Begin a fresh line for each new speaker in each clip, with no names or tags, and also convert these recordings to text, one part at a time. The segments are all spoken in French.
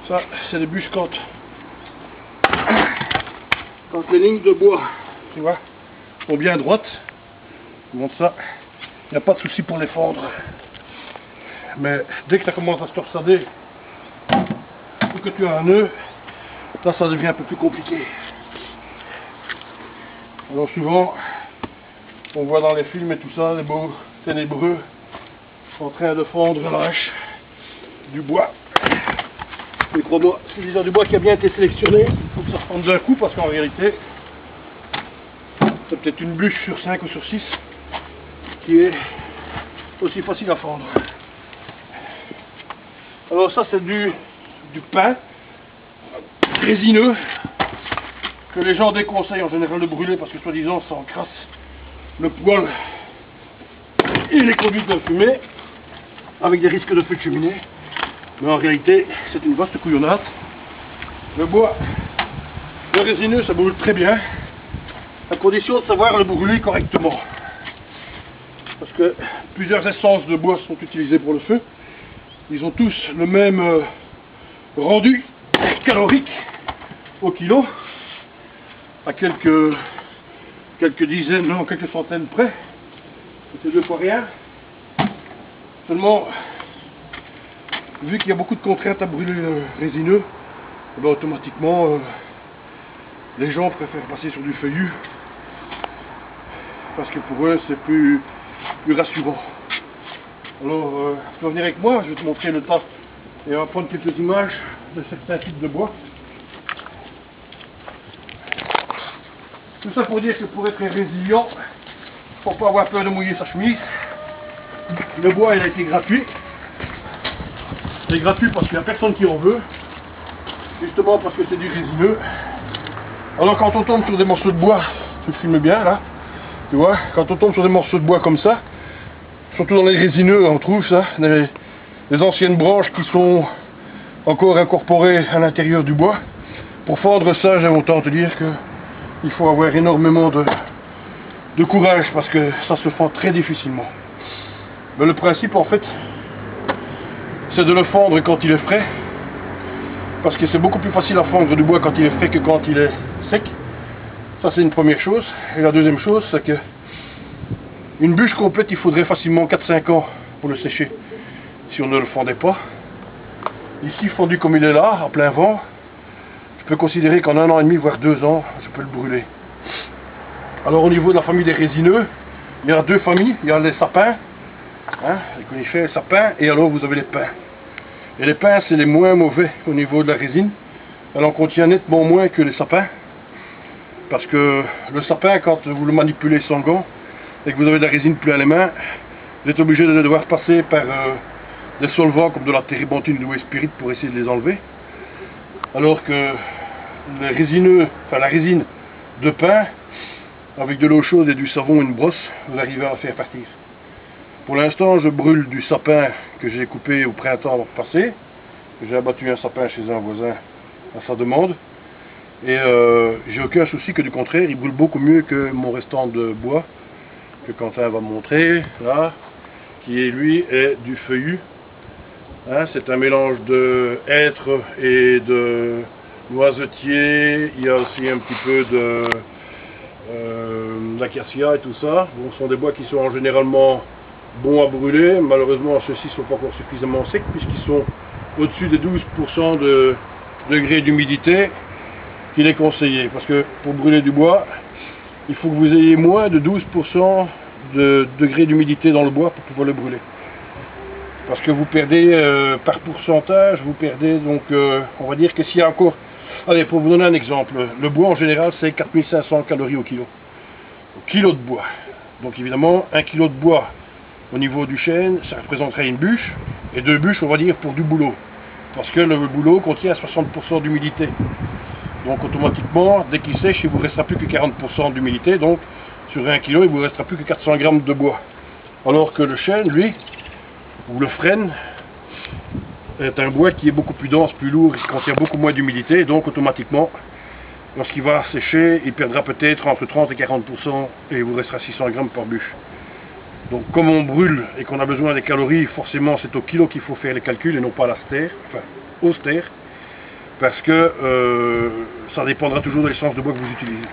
Ça, c'est des bûches quand les lignes de bois, tu vois, sont bien droites. Je vous montre ça. Il n'y a pas de souci pour les fendre. Mais dès que ça commence à se torsader, ou que tu as un nœud, là ça devient un peu plus compliqué. Alors souvent, on voit dans les films et tout ça, les beaux ténébreux en train de fendre la hache du bois. Mais crois-moi, c'est déjà du bois qui a bien été sélectionné, il faut que ça fende d'un coup parce qu'en réalité, c'est peut-être une bûche sur 5 ou sur 6 qui est aussi facile à fendre. Alors ça c'est du pin résineux que les gens déconseillent en général de brûler parce que soi-disant ça encrasse le poêle et les conduites de fumée avec des risques de feu de cheminée. Mais en réalité c'est une vaste couillonnade. Le bois, le résineux ça brûle très bien à condition de savoir le brûler correctement. Parce que plusieurs essences de bois sont utilisées pour le feu. Ils ont tous le même rendu calorique au kilo, à quelques dizaines, non, quelques centaines près. C'est 2 fois rien. Seulement, vu qu'il y a beaucoup de contraintes à brûler le résineux, eh bien, automatiquement, les gens préfèrent passer sur du feuillu, parce que pour eux, c'est plus rassurant. Alors, tu vas venir avec moi, je vais te montrer le tas et on va prendre quelques images de certains types de bois. Tout ça pour dire que pour être résilient, il ne faut pas avoir peur de mouiller sa chemise. Le bois, il a été gratuit. Il est gratuit parce qu'il n'y a personne qui en veut, justement parce que c'est du résineux. Alors quand on tombe sur des morceaux de bois, tu filmes bien là, tu vois, quand on tombe sur des morceaux de bois comme ça, surtout dans les résineux, on trouve ça, des anciennes branches qui sont encore incorporées à l'intérieur du bois. Pour fendre ça, j'ai autant te dire qu'il faut avoir énormément de courage parce que ça se fend très difficilement. Mais le principe en fait, c'est de le fendre quand il est frais, parce que c'est beaucoup plus facile à fendre du bois quand il est frais que quand il est sec. Ça c'est une première chose. Et la deuxième chose, c'est que une bûche complète, il faudrait facilement 4-5 ans pour le sécher, si on ne le fendait pas. Ici, fondu comme il est là, en plein vent, je peux considérer qu'en 1 an et demi, voire 2 ans, je peux le brûler. Alors au niveau de la famille des résineux, il y a 2 familles, il y a les sapins, les conifères, les sapins, et alors vous avez les pins. Et les pins, c'est les moins mauvais au niveau de la résine. Elle en contient nettement moins que les sapins, parce que le sapin, quand vous le manipulez sans gants, et que vous avez de la résine plein les mains, vous êtes obligé de devoir passer par des solvants comme de la térébenthine ou du spirit pour essayer de les enlever. Alors que les résineux, enfin la résine de pin, avec de l'eau chaude et du savon et une brosse, vous arrivez à la faire partir. Pour l'instant, je brûle du sapin que j'ai coupé au printemps passé. J'ai abattu un sapin chez un voisin à sa demande. Et j'ai aucun souci, que du contraire, il brûle beaucoup mieux que mon restant de bois, que Quentin va me montrer, là, qui est lui est du feuillu. C'est un mélange de hêtre et de noisetier. Il y a aussi un petit peu d'acacia et tout ça. Bon, ce sont des bois qui sont généralement bons à brûler. Malheureusement, ceux-ci ne sont pas encore suffisamment secs puisqu'ils sont au-dessus des 12% de degrés d'humidité qu'il est conseillé. Parce que pour brûler du bois, il faut que vous ayez moins de 12% de degrés d'humidité dans le bois pour pouvoir le brûler. Parce que vous perdez par pourcentage, vous perdez donc, on va dire que s'il y a encore... Allez, pour vous donner un exemple, le bois en général c'est 4500 calories au kilo. Au kilo de bois. Donc évidemment, 1 kilo de bois au niveau du chêne, ça représenterait une bûche, et 2 bûches on va dire pour du bouleau. Parce que le bouleau contient 60% d'humidité. Donc automatiquement, dès qu'il sèche, il ne vous restera plus que 40% d'humidité, donc sur 1 kilo, il ne vous restera plus que 400 grammes de bois. Alors que le chêne, lui, ou le frêne, est un bois qui est beaucoup plus dense, plus lourd, il contient beaucoup moins d'humidité, donc automatiquement, lorsqu'il va sécher, il perdra peut-être entre 30 et 40% et il vous restera 600 grammes par bûche. Donc comme on brûle et qu'on a besoin des calories, forcément c'est au kilo qu'il faut faire les calculs et non pas à la stère, enfin au stère. parce que ça dépendra toujours de l'essence de bois que vous utilisez.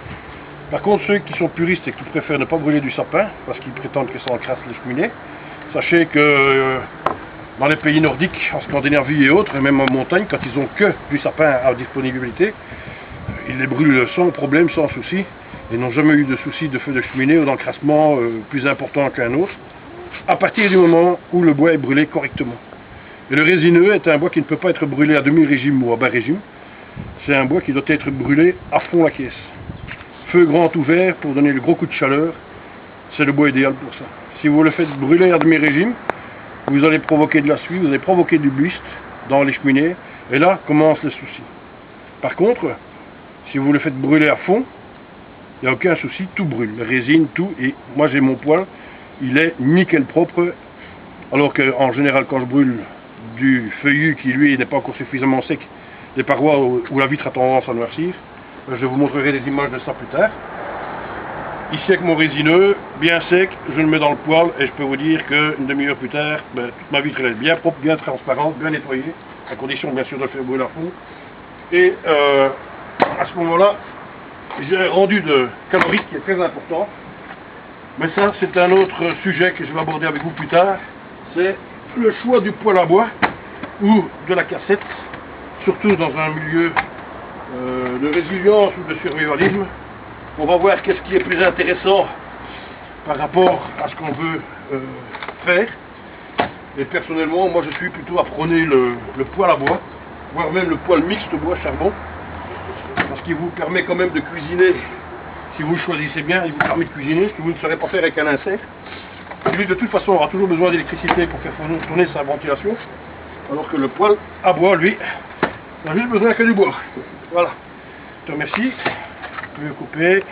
Par contre, ceux qui sont puristes et qui préfèrent ne pas brûler du sapin, parce qu'ils prétendent que ça encrasse les cheminées, sachez que dans les pays nordiques, en Scandinavie et autres, et même en montagne, quand ils n'ont que du sapin à disponibilité, ils les brûlent sans problème, sans souci, et n'ont jamais eu de souci de feu de cheminée ou d'encrassement plus important qu'un autre, à partir du moment où le bois est brûlé correctement. Et le résineux est un bois qui ne peut pas être brûlé à demi-régime ou à bas régime, c'est un bois qui doit être brûlé à fond la caisse. Feu grand ouvert pour donner le gros coup de chaleur, c'est le bois idéal pour ça. Si vous le faites brûler à demi-régime, vous allez provoquer de la suie, vous allez provoquer du buste dans les cheminées, et là commencent les soucis. Par contre, si vous le faites brûler à fond, il n'y a aucun souci, tout brûle, la résine, tout, et moi j'ai mon poêle, il est nickel propre, alors qu'en général quand je brûle du feuillu qui lui n'est pas encore suffisamment sec, des parois où la vitre a tendance à noircir, je vous montrerai des images de ça plus tard. Ici avec mon résineux, bien sec, je le mets dans le poêle et je peux vous dire qu'une demi-heure plus tard, toute ma vitre elle est bien propre, bien transparente, bien nettoyée, à condition bien sûr de le faire brûler à fond. Et à ce moment-là, j'ai un rendu de calorique qui est très important. Mais ça, c'est un autre sujet que je vais aborder avec vous plus tard. C'est le choix du poêle à bois ou de la cassette, surtout dans un milieu de résilience ou de survivalisme. On va voir qu'est-ce qui est plus intéressant par rapport à ce qu'on veut faire. Et personnellement, moi je suis plutôt à prôner le poêle à bois, voire même le poêle mixte bois-charbon, parce qu'il vous permet quand même de cuisiner. Si vous le choisissez bien, il vous permet de cuisiner, ce que vous ne saurez pas faire avec un insert. Lui, de toute façon, aura toujours besoin d'électricité pour faire tourner sa ventilation, alors que le poêle à bois, lui, n'a juste besoin que du bois. Voilà. Je te remercie. Je peux couper.